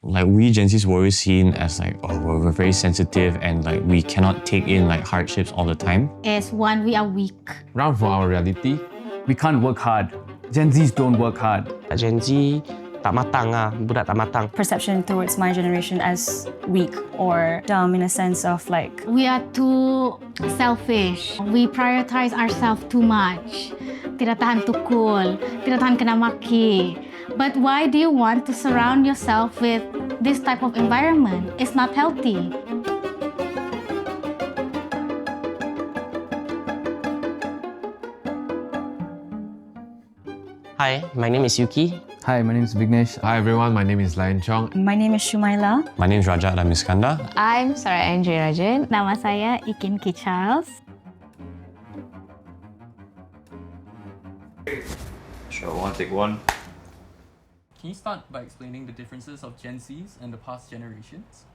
Like we Gen Zs were always seen as like, oh, we're very sensitive and like we cannot take in like hardships all the time. As one, we are weak. Run for our reality. We can't work hard. Gen Zs don't work hard. Gen Z tak matang ah, budak tak matang. Perception towards my generation as weak or dumb in a sense of like... We are too selfish. We prioritize ourselves too much. Tidak tahan tukul, tidak tahan kena maki. But why do you want to surround yourself with this type of environment? It's not healthy. Hi, my name is Yuki. Hi, my name is Vignesh. Hi everyone, my name is Lion Chong. My name is Shumaila. My name is Rajat Lamiskanda. I'm Sarah Andre Rajan. Nama saya Ikin K. Charles. Sure, one, take one. Can you start by explaining the differences of Gen Zs and the past generations?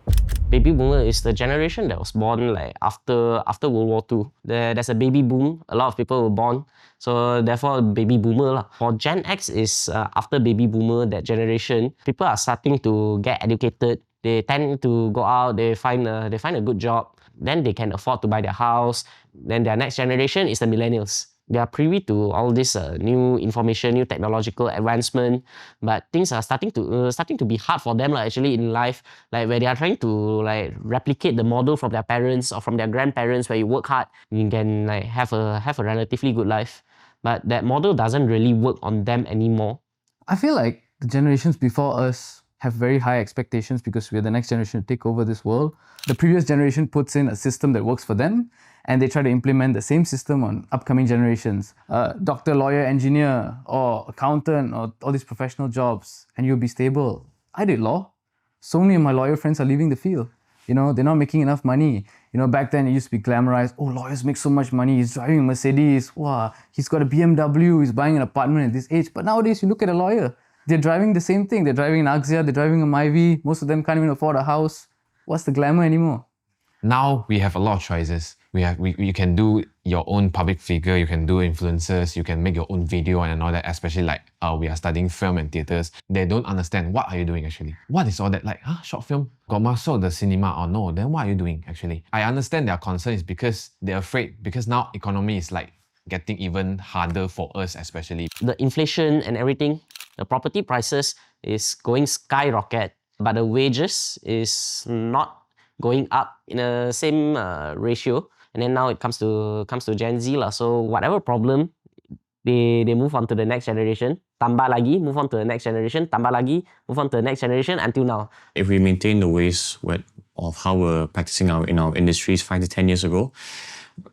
Baby boomer is the generation that was born like after World War II. There's a baby boom. A lot of people were born, so therefore baby boomer lah. For Gen X is after baby boomer, that generation, people are starting to get educated. They tend to go out. They find a good job. Then they can afford to buy their house. Then their next generation is the millennials. They are privy to all this new information, new technological advancement, but things are starting to be hard for them actually in life. Like where they are trying to like replicate the model from their parents or from their grandparents, where you work hard, you can like have a relatively good life. But that model doesn't really work on them anymore. I feel like the generations before us have very high expectations because we're the next generation to take over this world. The previous generation puts in a system that works for them, and they try to implement the same system on upcoming generations. Doctor, lawyer, engineer, or accountant, or all these professional jobs, and you'll be stable. I did law. So many of my lawyer friends are leaving the field. You know, they're not making enough money. You know, back then it used to be glamorized. Oh, lawyers make so much money. He's driving a Mercedes. Wow, he's got a BMW. He's buying an apartment at this age. But nowadays, you look at a lawyer. They're driving the same thing. They're driving an Axia. They're driving a Myvi. Most of them can't even afford a house. What's the glamour anymore? Now we have a lot of choices. You can do your own public figure, you can do influencers, you can make your own video and all that, especially like we are studying film and theatres. They don't understand what are you doing actually. What is all that like, short film? Got masuk the cinema or no? Then what are you doing actually? I understand their concern is because they're afraid because now economy is like getting even harder for us especially. The inflation and everything, the property prices is going skyrocket, but the wages is not going up in the same ratio. And then now it comes to Gen Z lah. So whatever problem, they move on to the next generation. Tambah lagi, move on to the next generation. Tambah lagi, move on to the next generation until now. If we maintain the ways of how we're practicing in our industries 5 to 10 years ago,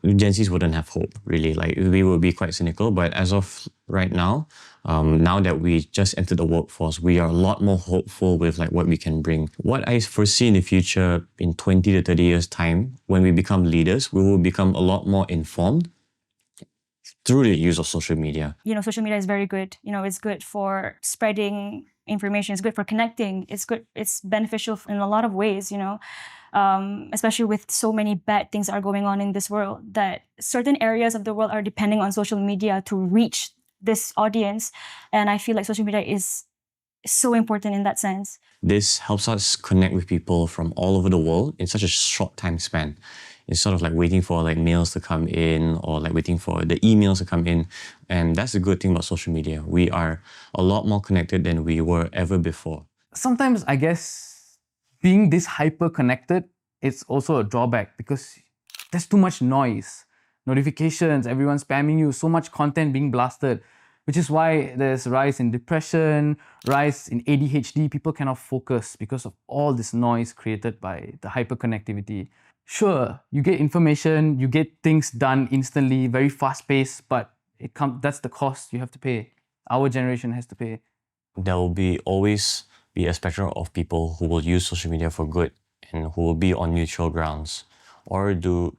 Gen Zs wouldn't have hope, really. Like, we would be quite cynical, but as of right now, now that we just entered the workforce, we are a lot more hopeful with like what we can bring. What I foresee in the future, in 20 to 30 years' time, when we become leaders, we will become a lot more informed through the use of social media. You know, social media is very good. You know, it's good for spreading information. It's good for connecting. It's good. It's beneficial in a lot of ways, you know. Especially with so many bad things are going on in this world, that certain areas of the world are depending on social media to reach this audience. And I feel like social media is so important in that sense. This helps us connect with people from all over the world in such a short time span. It's sort of like waiting for like mails to come in or like waiting for the emails to come in. And that's the good thing about social media. We are a lot more connected than we were ever before. Sometimes I guess being this hyper-connected, it's also a drawback because there's too much noise. Notifications, everyone spamming you, so much content being blasted, which is why there's a rise in depression, rise in ADHD. People cannot focus because of all this noise created by the hyper-connectivity. Sure, you get information, you get things done instantly, very fast-paced, but that's the cost you have to pay. Our generation has to pay. There will always be a spectrum of people who will use social media for good and who will be on neutral grounds or to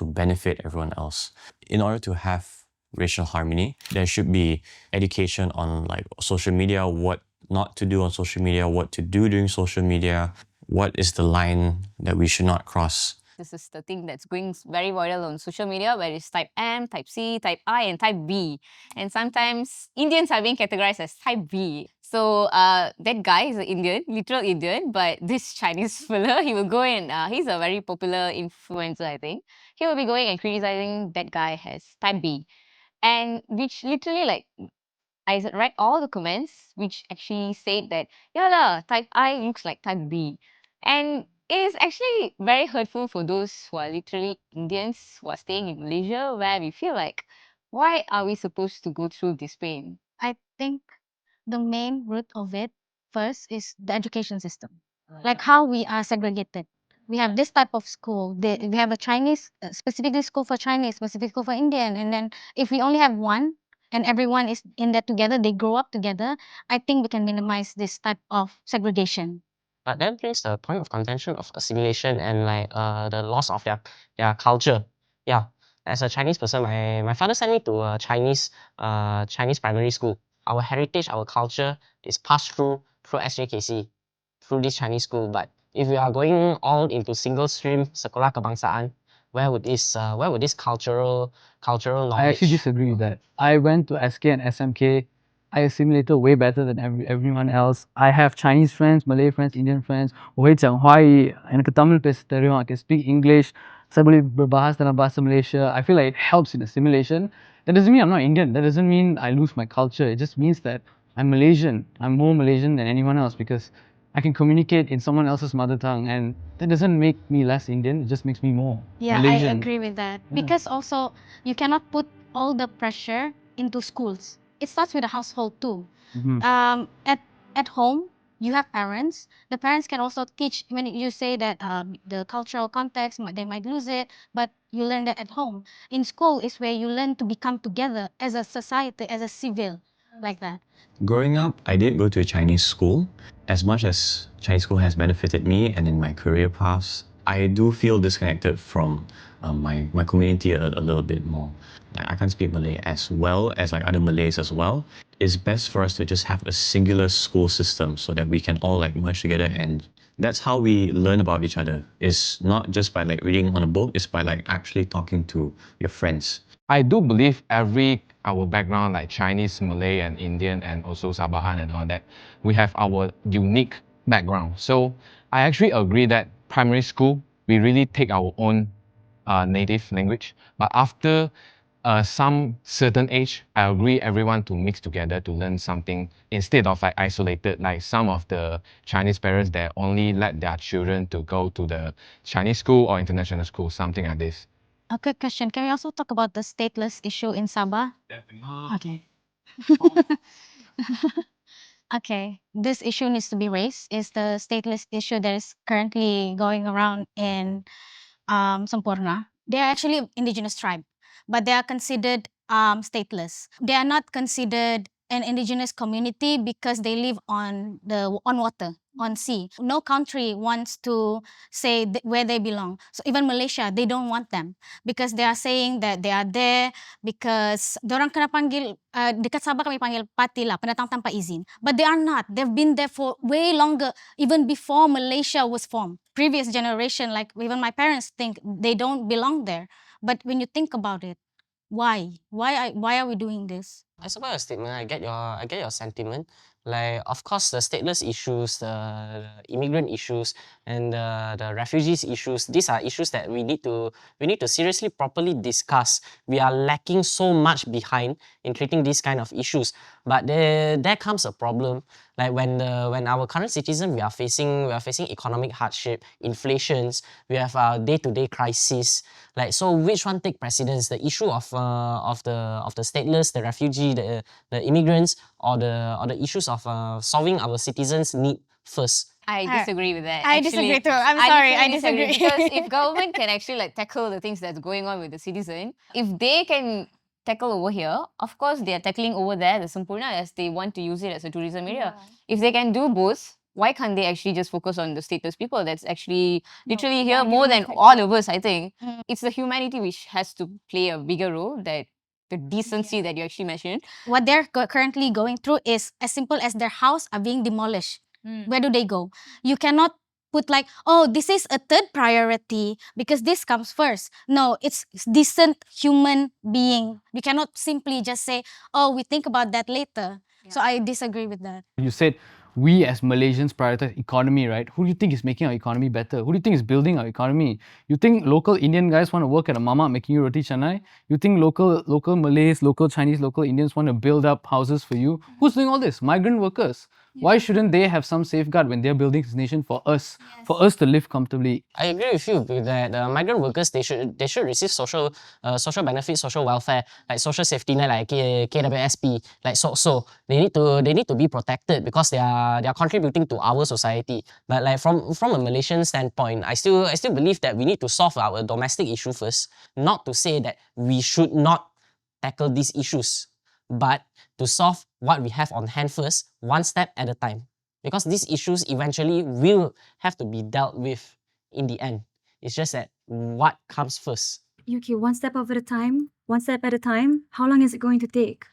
benefit everyone else. In order to have racial harmony, there should be education on like social media, what not to do on social media, what to do during social media, what is the line that we should not cross. This is the thing that's going very viral on social media, where it's type M, type C, type I, and type B. And sometimes Indians are being categorized as type B. So that guy is an Indian, literal Indian, but this Chinese fella, he will go and he's a very popular influencer, I think. He will be going and criticizing that guy as type B. And which literally like read all the comments which actually said that, yeah lah, type I looks like type B. And it is actually very hurtful for those who are literally Indians who are staying in Malaysia, where we feel like, why are we supposed to go through this pain? I think the main root of it first is the education system, like how we are segregated. We have this type of school. We have a Chinese, specifically school for Chinese, specific school for Indian, and then if we only have one and everyone is in that together, they grow up together. I think we can minimize this type of segregation. But that brings the point of contention of assimilation and like the loss of their culture. Yeah. As a Chinese person, my father sent me to a Chinese primary school. Our heritage, our culture is passed through SJKC, through this Chinese school. But if we are going all into single stream sekolah kebangsaan, where would this cultural knowledge? I actually disagree with that. I went to SK and SMK. I assimilated way better than everyone else. I have Chinese friends, Malay friends, Indian friends. 我会讲华语, எனக்கு தமிழ் பேச தெரியும். I can speak English. Saya boleh berbahas dalam bahasa Malaysia. I feel like it helps in assimilation. That doesn't mean I'm not Indian. That doesn't mean I lose my culture. It just means that I'm Malaysian. I'm more Malaysian than anyone else because I can communicate in someone else's mother tongue, and that doesn't make me less Indian. It just makes me more Yeah, Malaysian. I agree with that. Yeah. Because also, you cannot put all the pressure into schools. It starts with the household too. Mhm. At home, you have parents. The parents can also teach when you say that the cultural context, they might lose it, but you learn that at home. In school is where you learn to become together as a society, as a civil, like that. Growing up, I did go to a Chinese school. As much as Chinese school has benefited me and in my career paths, I do feel disconnected from my community a little bit more. Like, I can't speak Malay as well as like other Malays as well. It's best for us to just have a singular school system so that we can all like merge together, and that's how we learn about each other. It's not just by like reading on a book, it's by like actually talking to your friends. I do believe our background, like Chinese, Malay, and Indian, and also Sabahan and all that, we have our unique background. So I actually agree that primary school, we really take our own native language. But after some certain age, I agree everyone to mix together to learn something instead of like isolated, like some of the Chinese parents that only let their children to go to the Chinese school or international school, something like this. A quick question. Can we also talk about the stateless issue in Sabah? Okay. Okay, this issue needs to be raised. Is the stateless issue that is currently going around in Sampurna. They are actually indigenous tribe, but they are considered stateless. They are not considered an indigenous community because they live on water, on sea. No country wants to say where they belong. So even Malaysia, they don't want them because they are saying that they are there because dorang kena panggil dekat Sabah kami panggil pati lah, pendatang tanpa izin. But they are not. They've been there for way longer, even before Malaysia was formed. Previous generation, like even my parents think they don't belong there. But when you think about it, why? Why are we doing this? I support your statement. I get your sentiment. Like, of course, the stateless issues, the immigrant issues, and the refugees issues. These are issues that we need to seriously, properly discuss. We are lacking so much behind in treating these kind of issues. But there comes a problem. Like when our current citizen, we are facing economic hardship, inflations. We have our day-to-day crisis. Like, so which one take precedence? The issue of the stateless, the refugee, the immigrants, or the issues of solving our citizens' need first? I disagree with that. I disagree too. I'm sorry, I literally disagree. because if government can actually like tackle the things that's going on with the citizen, if they can tackle over here, of course they are tackling over there, the Sampurna, as they want to use it as a tourism area. If they can do both, why can't they actually just focus on the stateless people that's actually literally here more than all of us, I think. It's the humanity which has to play a bigger role, that the decency that you actually mentioned. What they're currently going through is as simple as their house are being demolished. Where do they go? You cannot put like, oh, this is a third priority because this comes first. No, it's decent human being. We cannot simply just say, oh, we think about that later. So I disagree with that. You said we as Malaysians prioritize economy, right? Who do you think is making our economy better? Who do you think is building our economy? You think local Indian guys want to work at a mama making you roti canai? You think local Malays, local Chinese, local Indians want to build up houses for you? Who's doing all this? Migrant workers. Why shouldn't they have some safeguard when they're building this nation for us to live comfortably? I agree with you that migrant workers they should receive social benefits, social welfare, like social safety net, like KWSP, like so they need to be protected because they are contributing to our society. But like from a Malaysian standpoint, I still believe that we need to solve our domestic issue first. Not to say that we should not tackle these issues, but to solve what we have on hand first, one step at a time. Because these issues eventually will have to be dealt with in the end. It's just that what comes first. Yuki, one step at a time, one step at a time. How long is it going to take?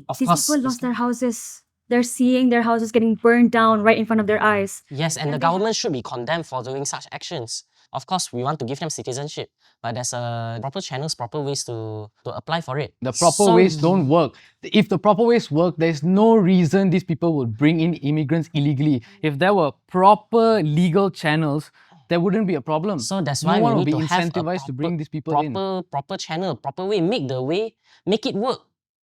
Of These course, people lost their houses. They're seeing their houses getting burned down right in front of their eyes. yes, and the government should be condemned for doing such actions. Of course, we want to give them citizenship, but there's proper channels, proper ways to apply for it. The proper ways don't work. If the proper ways work, there's no reason these people would bring in immigrants illegally. If there were proper legal channels, there wouldn't be a problem. So that's no why one we would need be to have a incentivized to bring these people in. proper channel, proper way, make it work.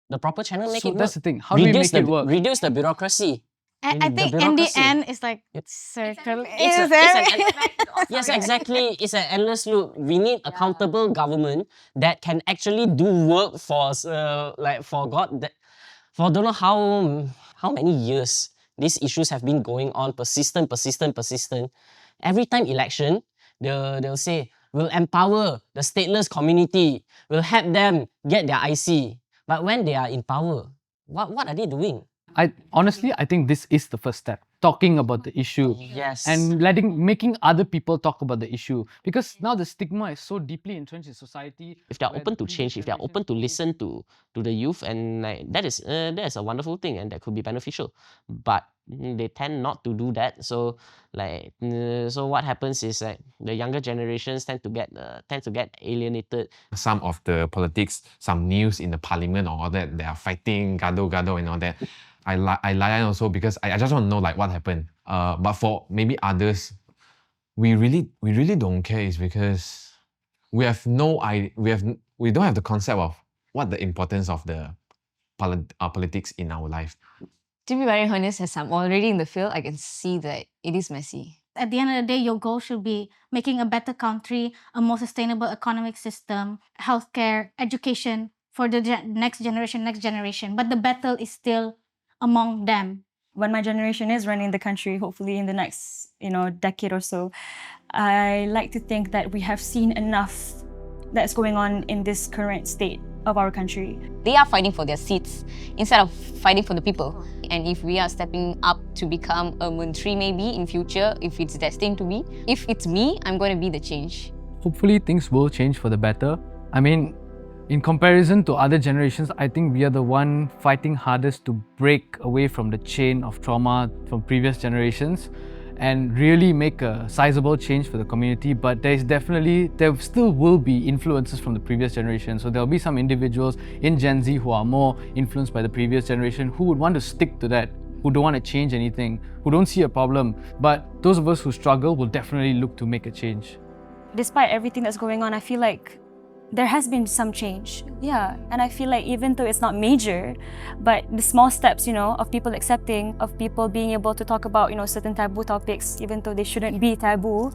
The proper channel, make So it work. that's the thing. How do we make it work? Reduce the bureaucracy. I think in the bureaucracy. end, it's like circle. Yes, exactly. It's an endless loop. We need accountable government that can actually do work for for don't know how many years these issues have been going on, persistent. Every time election, they'll say we'll empower the stateless community, we'll help them get their IC. But when they are in power, what are they doing? I think this is the first step. Talking about the issue. Yes. And making other people talk about the issue. Because now the stigma is so deeply entrenched in society. If they're open to change, if they're open to listen to the youth, and like that is a wonderful thing, and that could be beneficial. But they tend not to do that. So so what happens is like the younger generations tend to get alienated. Some of the politics, some news in the parliament or all that, they are fighting gado and all that. I lie also because I just want to know like what happened. But for maybe others, we really don't care is because we have no idea, we don't have the concept of what the importance of the politics in our life. To be very honest, as I'm already in the field, I can see that it is messy. At the end of the day, your goal should be making a better country, a more sustainable economic system, healthcare, education for the next generation. But the battle is still among them. When my generation is running the country, hopefully in the next decade or so, I like to think that we have seen enough that's going on in this current state of our country. They are fighting for their seats instead of fighting for the people. And if we are stepping up to become a Menteri maybe in future, if it's destined to be, if it's me, I'm going to be the change. Hopefully things will change for the better. I mean, in comparison to other generations, I think we are the one fighting hardest to break away from the chain of trauma from previous generations and really make a sizable change for the community. But there still will be influences from the previous generation. So there'll be some individuals in Gen Z who are more influenced by the previous generation who would want to stick to that, who don't want to change anything, who don't see a problem. But those of us who struggle will definitely look to make a change. Despite everything that's going on, I feel like there has been some change. Yeah, and I feel like even though it's not major, but the small steps, of people accepting, of people being able to talk about, certain taboo topics, even though they shouldn't be taboo,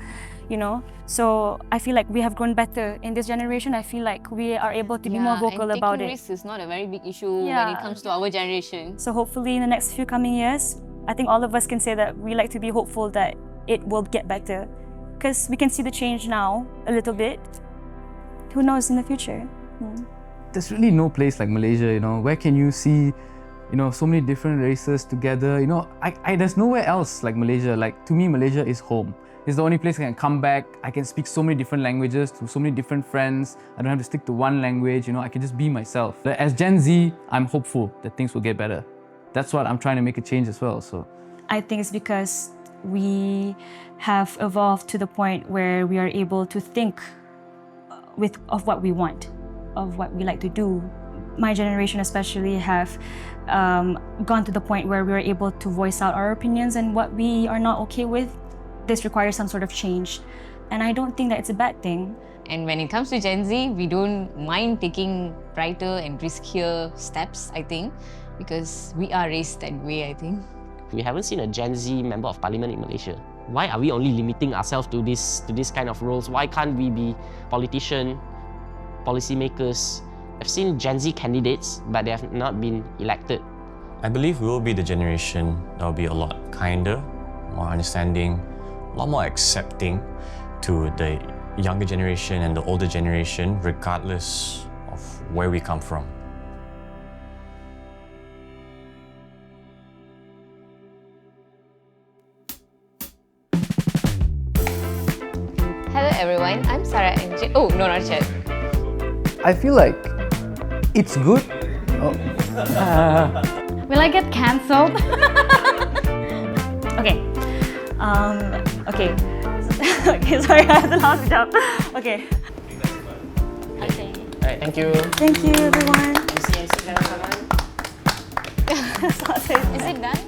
So I feel like we have grown better in this generation. I feel like we are able to be more vocal about it. Risks is not a very big issue when it comes to our generation. So hopefully in the next few coming years, I think all of us can say that we like to be hopeful that it will get better. Because we can see the change now, a little bit. Who knows in the future? There's really no place like Malaysia, where can you see, so many different races together, there's nowhere else like Malaysia. Like, to me, Malaysia is home. It's the only place I can come back. I can speak so many different languages to so many different friends. I don't have to stick to one language, I can just be myself. As Gen Z, I'm hopeful that things will get better. That's what I'm trying to make a change as well, so. I think it's because we have evolved to the point where we are able to think of what we want, of what we like to do. My generation especially have gone to the point where we are able to voice out our opinions and what we are not okay with. This requires some sort of change, and I don't think that it's a bad thing. And when it comes to Gen Z, we don't mind taking brighter and riskier steps, I think, because we are raised that way, I think. We haven't seen a Gen Z member of parliament in Malaysia. Why are we only limiting ourselves to this kind of roles? Why can't we be politicians, policymakers? I've seen Gen Z candidates, but they have not been elected. I believe we will be the generation that will be a lot kinder, more understanding, a lot more accepting to the younger generation and the older generation, regardless of where we come from. Hello everyone, I'm Sarah and oh, no, not yet. I feel like it's good. Will I get cancelled? Okay. Okay. Okay, sorry, I have the last job. Okay. Okay. Alright, thank you. Thank you, everyone. See you. Is it done?